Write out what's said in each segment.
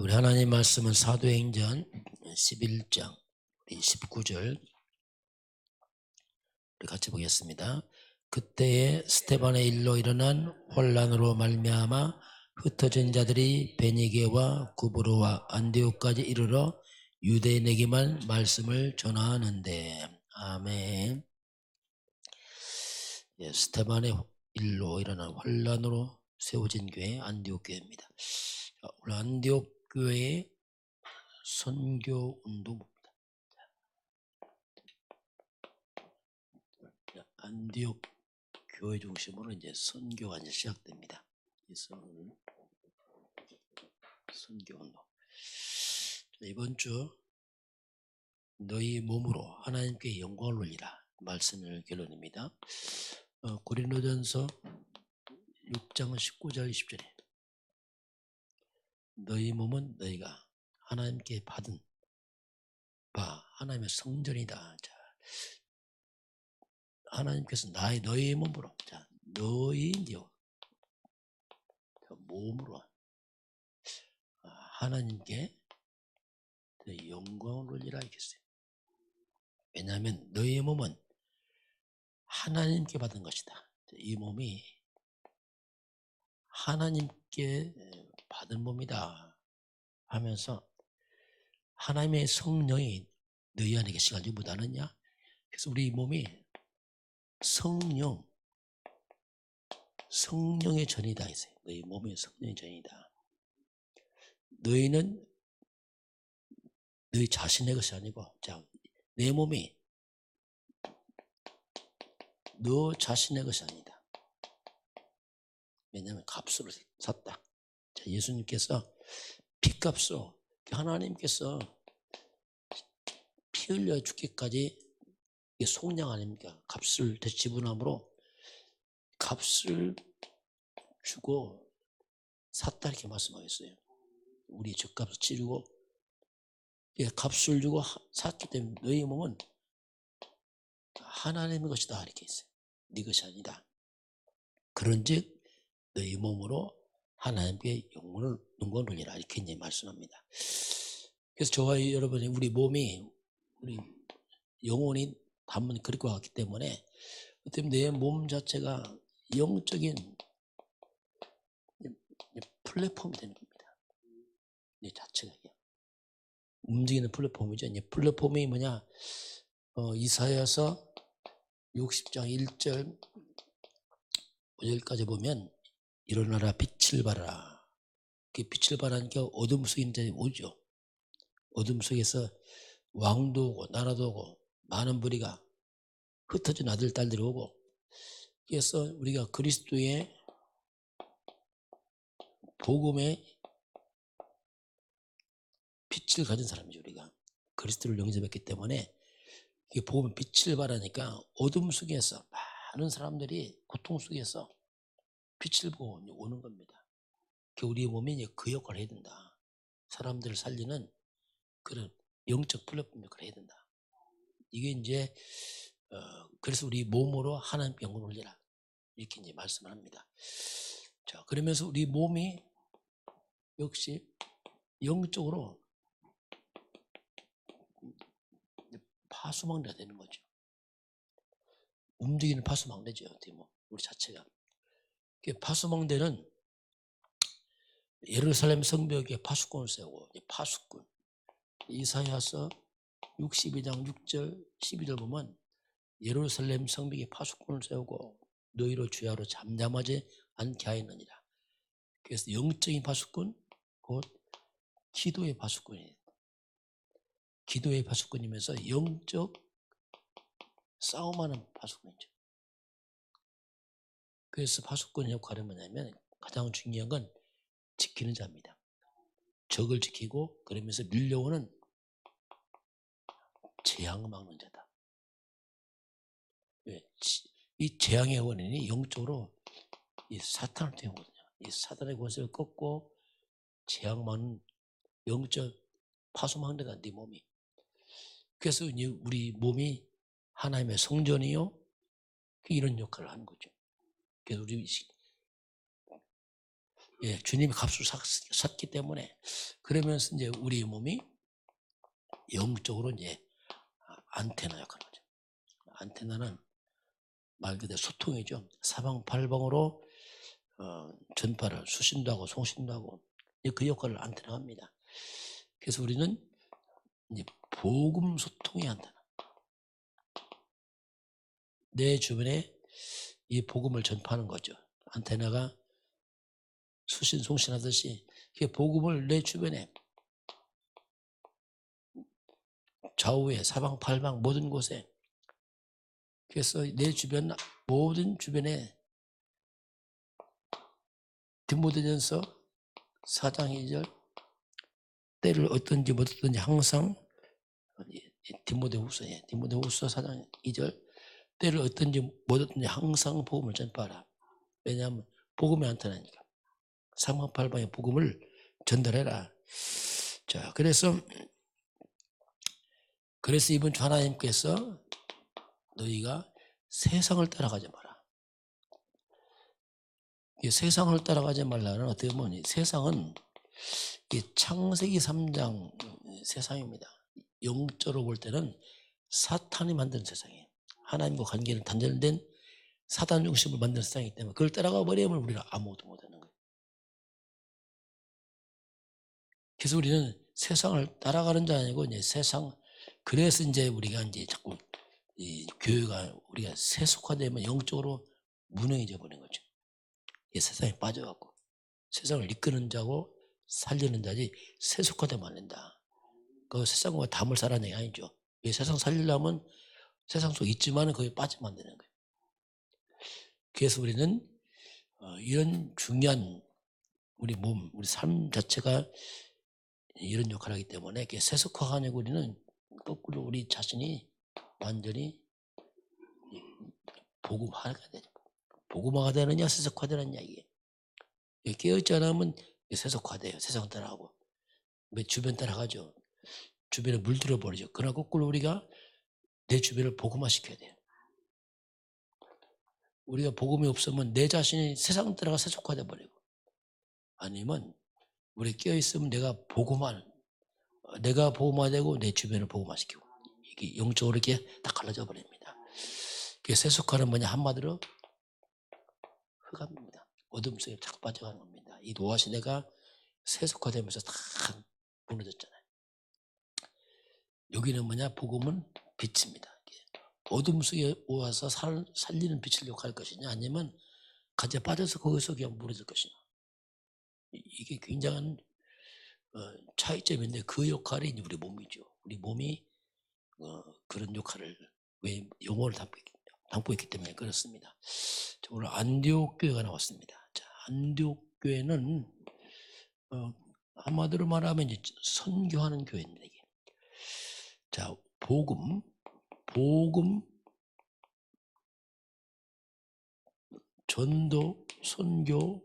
우리 하나님 말씀은 사도행전 11장 19절 우리 같이 보겠습니다. 그때에 스데반의 일로 일어난 혼란으로 말미암아 흩어진 자들이 베니게와 구브로와 안디옥까지 이르러 유대인에게만 말씀을 전하는데. 아멘. 스데반의 일로 일어난 혼란으로 세워진 교회 안디옥 교회입니다. 우리 안디옥 교회의 선교 운동입니다. 안디옥 교회 중심으로 이제 선교가 이제 시작됩니다. 선교 운동. 이번 주 너희 몸으로 하나님께 영광을 올리라 말씀을 결론입니다. 고린도전서 6장 19절 20절에 너희 몸은 너희가 하나님께 받은 바 하나님의 성전이다. 자, 하나님께서 너희 몸으로, 자, 너희요 몸으로 하나님께 영광을 올리라 했어요. 왜냐하면 너희 몸은 하나님께 받은 것이다. 이 몸이 하나님께 받은 몸이다 하면서 하나님의 성령이 너희 안에 계시가지고 못하느냐? 그래서 우리 몸이 성령의 전이다 했어요. 너희 몸이 성령의 전이다. 너희는 너희 자신의 것이 아니고, 자, 내 몸이 너 자신의 것이 아니다. 왜냐하면 값으로 샀다. 자, 예수님께서 피값으로 하나님께서 피 흘려 죽기까지 이게 속량 아닙니까? 값을 지불함으로 값을 주고 샀다 이렇게 말씀하셨어요. 우리 죗값을 치르고 값을 주고 샀기 때문에 너희 몸은 하나님의 것이다 이렇게 했어요. 네 것이 아니다. 그런즉 너희 몸으로 하나님께 영광을 올리라 이렇게 이제 말씀합니다. 그래서 저와 여러분이 우리 몸이 우리 영혼이 한번 그릴 것 같기 때문에 어떻게 내 몸 자체가 영적인 플랫폼이 되는 겁니다. 내 자체가 움직이는 플랫폼이죠. 이제 플랫폼이 뭐냐? 이사야서 60장 1절 5절까지 보면 일어나라 빛을 발하라. 그 빛을 발하니까 어둠 속에 이제 오죠. 어둠 속에서 왕도 오고 나라도 오고 많은 부리가 흩어진 아들 딸들이 오고, 그래서 우리가 그리스도의 복음의 빛을 가진 사람이죠. 우리가 그리스도를 영접했기 때문에 이게 복음의 빛을 발하니까 어둠 속에서 많은 사람들이 고통 속에서 빛을 보고 오는 겁니다. 우리 몸이 이제 그 역할을 해야 된다. 사람들을 살리는 그런 영적 플랫폼 역할을 해야 된다. 이게 이제 그래서 우리 몸으로 하나님께 영광을 올리라 이렇게 이제 말씀을 합니다. 자, 그러면서 우리 몸이 역시 영적으로 파수망대가 되는 거죠. 움직이는 파수망대죠. 우리 자체가. 파수망대는 예루살렘 성벽에 파수꾼을 세우고, 파수꾼 이사야서 62장 6절 12절 보면 예루살렘 성벽에 파수꾼을 세우고 너희로 주야로 잠잠하지 않게 하였느니라. 그래서 영적인 파수꾼 곧 기도의 파수꾼이에요. 기도의 파수꾼이면서 영적 싸움하는 파수꾼이죠. 그래서 파수꾼의 역할은 뭐냐면 가장 중요한 건 지키는 자입니다. 적을 지키고 그러면서 밀려오는 재앙을 막는 자다. 이 재앙의 원인이 영적으로 이 사탄을 통하거든요. 이 사탄의 권세를 꺾고 재앙 막는 영적 파수 막는 데다 네 몸이. 그래서 우리 몸이 하나님의 성전이요, 이런 역할을 하는 거죠. 그래서 우리 예, 주님이 값을 샀기 때문에 그러면서 이제 우리 몸이 영적으로 이제 안테나 역할을 하죠. 안테나는 말 그대로 소통이죠. 사방팔방으로 전파를 수신도 하고 송신도 하고 그 역할을 안테나가 합니다. 그래서 우리는 이제 복음 소통의 안테나. 내 주변에 이 복음을 전파하는 거죠. 안테나가 수신 송신하듯이 복음을 내 주변에 좌우에 사방팔방 모든 곳에, 그래서 내 주변 모든 주변에 디모데전서 4장 2절 때를 어떤지 못 어떤지 항상 디모데후서에 디모데후서 4장 2절 때를 어떤지 못 어떤지 항상 복음을 전파하라. 왜냐하면 복음이 안테나니까 사방팔방의 복음을 전달해라. 자, 그래서 이번 주 하나님께서 너희가 세상을 따라가지 마라. 이 세상을 따라가지 말라는 어떻게 보면 이 세상은 이 창세기 3장 세상입니다. 영적으로 볼 때는 사탄이 만든 세상이에요. 하나님과 관계는 단절된 사단 중심을 만든 세상이기 때문에 그걸 따라가 버리면 우리는 아무것도 못하는 거예요. 그래서 우리는 세상을 따라가는 자 아니고 이제 세상, 그래서 이제 우리가 이제 자꾸 이 교회가 우리가 세속화되면 영적으로 무능해져 버리는 거죠. 이 세상에 빠져갖고 세상을 이끄는 자고 살리는 자지 세속화되면 안 된다. 그 세상과 담을 살아는 얘기 아니죠. 이 세상 살리려면 세상 속에 있지만은 거기 빠지면 안 되는 거예요. 그래서 우리는 이런 중요한 우리 몸, 우리 삶 자체가 이런 역할을 하기 때문에 세속화가 아니고 우리는 거꾸로 우리 자신이 완전히 복음화가 되죠. 복음화가 되느냐 세속화되느냐 이게. 깨어있지 않으면 세속화돼요. 세상 따라가고 주변 따라가죠. 주변에 물들어 버리죠. 그러나 거꾸로 우리가 내 주변을 복음화시켜야 돼요. 우리가 복음이 없으면 내 자신이 세상 따라가 세속화돼 버리고, 아니면 우리 깨어있으면 내가 복음화되고 내 주변을 복음화시키고, 이게 영적으로 이렇게 다 갈라져 버립니다. 세속화는 뭐냐, 한마디로 흑암입니다. 어둠 속에 착 빠져가는 겁니다. 이 노아 시대가 세속화되면서 다 무너졌잖아요. 여기는 뭐냐, 복음은 빛입니다. 어둠 속에 와서 살리는 빛을 역할 것이냐, 아니면 가져 빠져서 거기서 그냥 무너질 것이냐. 이게 굉장한 차이점인데 그 역할이 우리 몸이죠. 우리 몸이 그런 역할을 왜 영혼을 담고 있기 때문에 그렇습니다. 오늘 안디옥 교회가 나왔습니다. 자, 안디옥 교회는 한마디로 말하면 이제 선교하는 교회입니다. 이게. 자, 복음, 전도, 선교,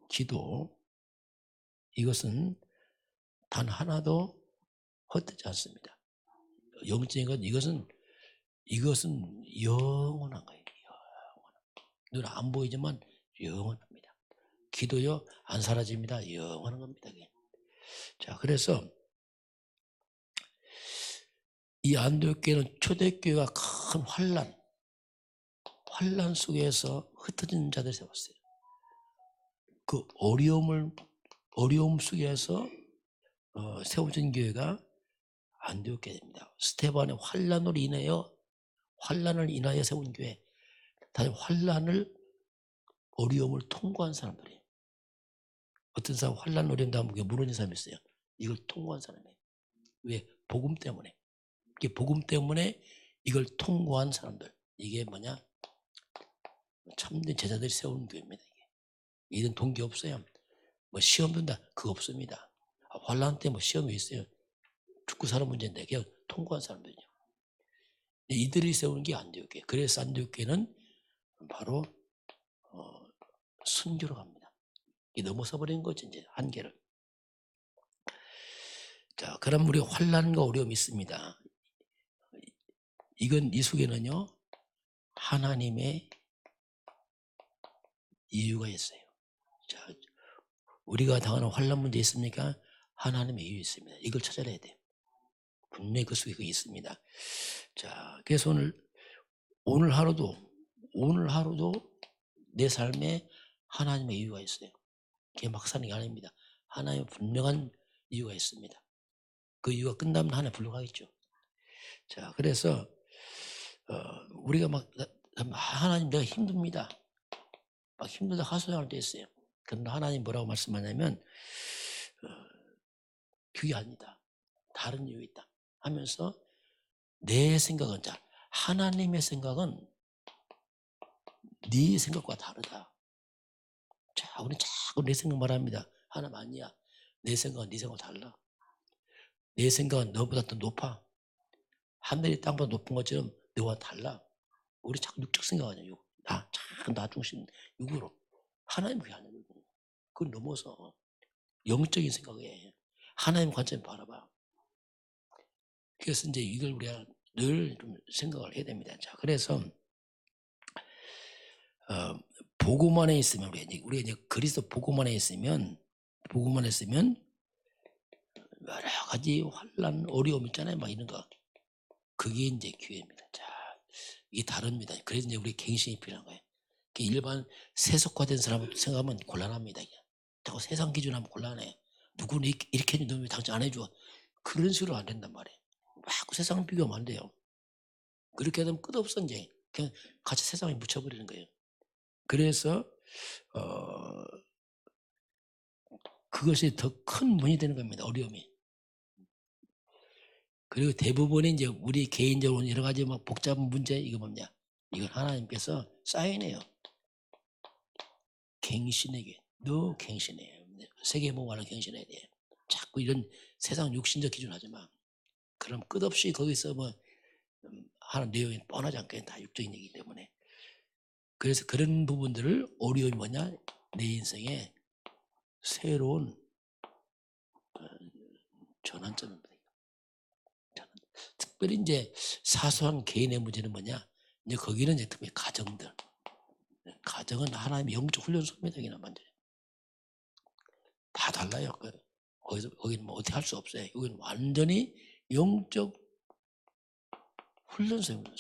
기도, 이것은 단 하나도 헛되지 않습니다. 영적인 것, 이것은 영원한 거예요. 눈 안 보이지만 영원합니다. 기도요, 안 사라집니다. 영원한 겁니다. 자, 그래서 이 안디옥교회는 초대교회가 큰 환란 속에서 흩어진 자들을 세웠어요. 그 어려움 속에서 세워진 교회가 안디옥 교회입니다. 스데반의 환란을 인하여 세운 교회. 다시 어려움을 통과한 사람들이에요. 어떤 사람 환란 어려움 당하면 무너진 사람이 있어요. 이걸 통과한 사람이에요. 왜? 복음 때문에. 복음 때문에 이걸 통과한 사람들. 이게 뭐냐? 참된 제자들이 세운 교회입니다. 이런 동기 없어요. 뭐 시험 든다, 그거 없습니다. 환란 때 뭐 시험이 있어요. 죽고 사는 문제인데 그냥 통과한 사람들이죠. 이들이 세운 게 안디옥 교회. 그래서 안디옥 교회는 바로 순교로 갑니다. 넘어서 버린 거죠, 이제 한계를. 자, 그럼 우리 환란과 어려움이 있습니다. 이 속에는요, 하나님의 이유가 있어요. 자, 우리가 당하는 환난 문제 있습니까? 하나님의 이유 있습니다. 이걸 찾아내야 돼. 분명히 그 속에 그게 있습니다. 자, 그래서 오늘 하루도 내 삶에 하나님의 이유가 있어요. 그게 막 사는 게 아닙니다. 하나님의 분명한 이유가 있습니다. 그 이유가 끝나면 하나님 불러가겠죠. 자, 그래서 우리가 막 하나님 내가 힘듭니다. 막 힘들다 하소연할 때 있어요. 그런데 하나님 뭐라고 말씀하냐면 그게 아니다. 다른 이유 있다 하면서 내 생각은 자 하나님의 생각은 네 생각과 다르다. 자, 우리는 자꾸 내 생각 말합니다. 하나님 아니야. 내 생각은 네 생각과 달라. 내 생각은 너보다 더 높아. 하늘이 땅보다 높은 것처럼 너와 달라. 우리 자꾸 육적 생각하냐. 나 중심 육으로. 하나님 그게 아니야. 그걸 넘어서 영적인 생각에 하나님 관점에 바라봐. 그래서 이제 이걸 우리가 늘 좀 생각을 해야 됩니다. 자, 그래서 복음 안에 있으면 우리가 이제 그리스도 복음 안에 있으면 여러 가지 환난, 어려움 있잖아요. 막 이런 거. 그게 이제 기회입니다. 자, 이게 다릅니다. 그래서 이제 우리 갱신이 필요한 거예요. 일반 세속화된 사람 생각하면 곤란합니다. 자꾸 세상 기준하면 곤란해. 누구는 이렇게 해주는데 왜 당신 안 해줘? 그런 식으로 안 된단 말이에요. 자꾸 세상 비교하면 안 돼요. 그렇게 되면 끝없어 이제 그냥 같이 세상에 묻혀버리는 거예요. 그래서 그것이 더 큰 문이 되는 겁니다. 어려움이. 그리고 대부분이 이제 우리 개인적으로 여러 가지 막 복잡한 문제 이거 뭐냐? 이건 하나님께서 사인해요. 갱신에게 너 갱신해. 세계복음화를 갱신해야 돼. 자꾸 이런 세상 육신적 기준 하지 마. 그럼 끝없이 거기서 뭐 하는 내용이 뻔하지 않게 다 육적인 얘기이기 때문에. 그래서 그런 부분들을 어려움이 뭐냐? 내 인생에 새로운 전환점입니다. 특별히 이제 사소한 개인의 문제는 뭐냐? 이제 거기는 이제 특별히 가정들. 가정은 하나님의 영적 훈련소입니다. 여기는 완전히. 다 달라요. 거기는 뭐 어떻게 할 수 없어요. 여기는 완전히 영적 훈련소입니다.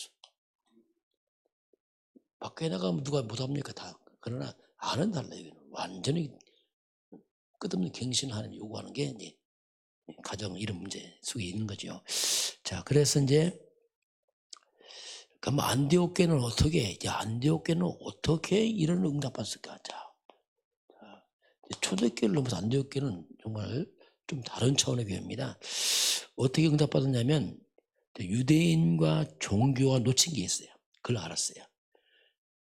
밖에 나가면 누가 못합니까? 다. 그러나 안은 달라요. 여기는 완전히 끝없는 갱신을 하나님 요구하는 게 이제 가정 이런 문제 속에 있는 거죠. 자, 그래서 이제 그럼 안디옥 교회는 어떻게 이런 응답받았을까? 자, 초대교회를 넘어서 안디옥 교회는 정말 좀 다른 차원의 교회입니다. 어떻게 응답받았냐면 유대인과 종교가 놓친 게 있어요. 그걸 알았어요.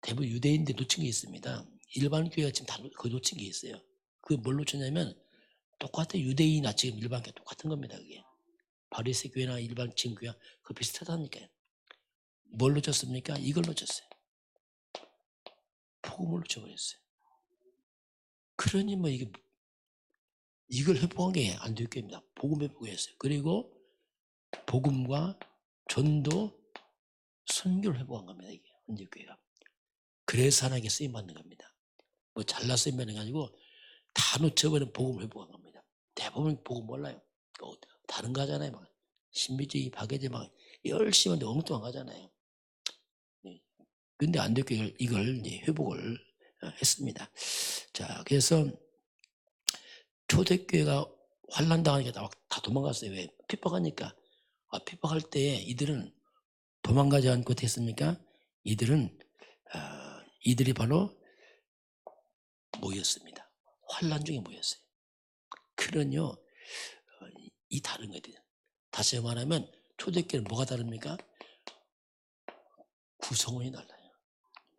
대부분 유대인들 놓친 게 있습니다. 일반 교회가 지금 다 놓친 게 있어요. 그게 뭘 놓쳤냐면 똑같아. 유대인이나 지금 일반 교회 똑같은 겁니다. 그게 바리새 교회나 일반 지금 교회 그 비슷하다니까요. 뭘 놓쳤습니까? 이걸 놓쳤어요. 복음을 놓쳐버렸어요. 그러니 뭐 이걸 회복한 게 안디옥 교회입니다. 복음 회복했어요. 그리고 복음과 전도 선교를 회복한 겁니다. 이게 안디옥 교회가. 그래서 하나님께 쓰임 받는 겁니다. 뭐 잘나 쓰임 받는 게 아니고 다 놓쳐버린 복음을 회복한 겁니다. 대부분 복음 몰라요. 다른 거 하잖아요. 막 신비주의, 박애제 막 열심히 하는데 엉뚱한 거 하잖아요. 근데 안디옥 교회가 이걸 이제 회복을 했습니다. 자, 그래서 초대교회가 환난 당하니까 다 도망갔어요. 왜? 핍박하니까. 핍박할 때 이들은 도망가지 않고 됐습니까? 이들이 바로 모였습니다. 환난 중에 모였어요. 그런요, 이 다른 거예요. 다시 말하면 초대교회는 뭐가 다릅니까? 구성원이 달라요.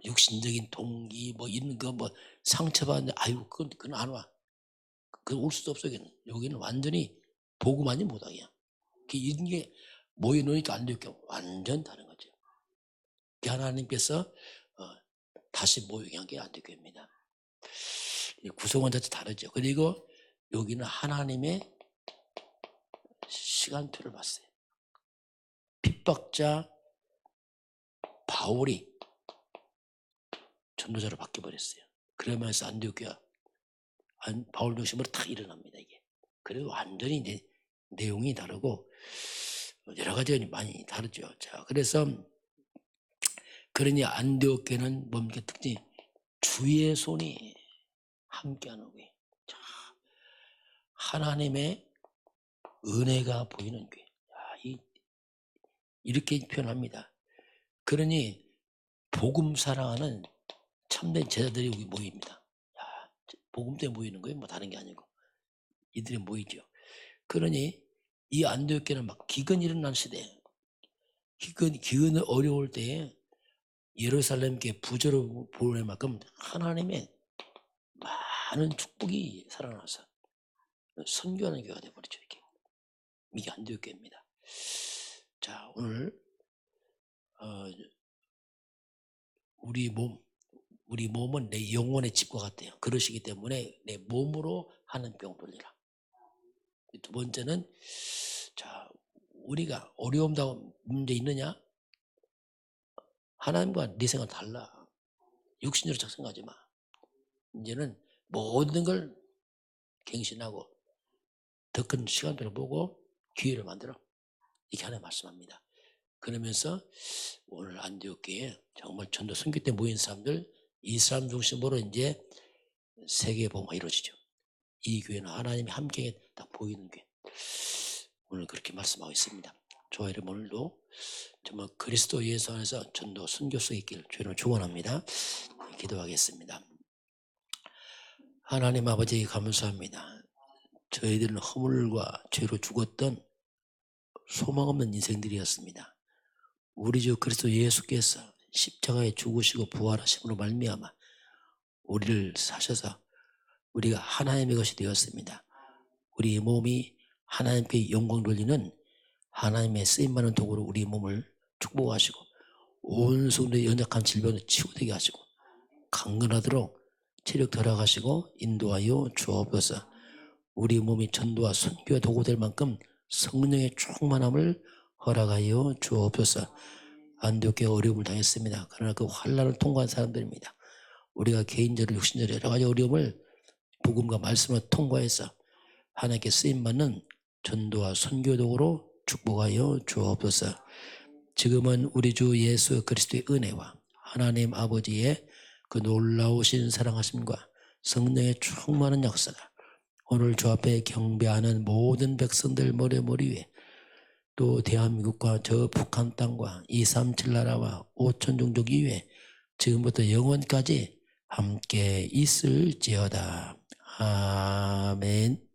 육신적인 동기 뭐 이런 거 뭐 상처받는데 아유 그건 안 와. 그건 올 수도 없어. 여기는 완전히 복음 아닌 모닥이야. 이런 게 모여놓으니까 안 되게 완전 다른 거죠. 하나님께서 다시 모이게 한 게 안디옥교회입니다. 구성원 자체 다르죠. 그리고 여기는 하나님의 시간표를 봤어요. 핍박자 바울이 전도자로 바뀌어버렸어요. 그러면서 안디옥교회가 바울 중심으로 탁 일어납니다. 이게. 그래도 완전히 이제 내용이 다르고 여러 가지가 많이 다르죠. 자, 그래서 그러니 안디옥교회는 뭡니까 특징이 주의 손이 함께하는 교회. 자, 하나님의 은혜가 보이는 교회. 이렇게 표현합니다. 그러니 복음 사랑하는 참된 제자들이 여기 모입니다. 복음 때문에 모이는 거예요. 뭐 다른 게 아니고 이들이 모이죠. 그러니 이 안디옥교회는 막 기근이 일어난 시대, 기근이 어려울 때에 예루살렘교회 부조로 보낼 만큼 하나님의 많은 축복이 살아나서 선교하는 교회가 되어버리죠. 이게 안디옥교회입니다. 자, 오늘 우리 몸은 내 영혼의 집과 같대요. 그러시기 때문에 내 몸으로 하는 병 돌리라. 두 번째는 자, 우리가 어려움다운 문제 있느냐? 하나님과 네 생각 달라. 육신으로 작성하지 마. 이제는 모든 걸 갱신하고 더 큰 시간표를 보고 기회를 만들어. 이렇게 하나님 말씀합니다. 그러면서 오늘 안디옥교회에 정말 전도 선교 때 모인 사람들, 이 사람 중심으로 이제 세계 복음화 이루어지죠. 이 교회는 하나님이 함께 딱 보이는 교회. 오늘 그렇게 말씀하고 있습니다. 저와 여러분 오늘도 정말 그리스도 예수 안에서 전도 선교 속에 있기를 주님을 축원합니다. 기도하겠습니다. 하나님 아버지 감사합니다. 저희들은 허물과 죄로 죽었던 소망 없는 인생들이었습니다. 우리 주 그리스도 예수께서 십자가에 죽으시고 부활하심으로 말미암아 우리를 사셔서 우리가 하나님의 것이 되었습니다. 우리 몸이 하나님께 영광 돌리는 하나님의 쓰임받는 도구로 우리 몸을 축복하시고 온 성도의 연약한 질병을 치유되게 하시고 강건하도록 체력 덜어가시고 인도하여 주옵소서. 우리 몸이 전도와 선교의 도구 될 만큼 성령의 충만함을 허락하여 주옵소서. 안디옥교회 어려움을 당했습니다. 그러나 그 환난을 통과한 사람들입니다. 우리가 개인적으로 육신적으로 여러 가지 어려움을 복음과 말씀을 통과해서 하나님께 쓰임받는 전도와 선교 도구로 축복하여 주옵소서. 지금은 우리 주 예수 그리스도의 은혜와 하나님 아버지의 그 놀라우신 사랑하심과 성령의 충만한 역사가 오늘 주 앞에 경배하는 모든 백성들 머리 위에 또 대한민국과 저 북한 땅과 237 나라와 5천 종족 이외에 지금부터 영원까지 함께 있을지어다. 아멘.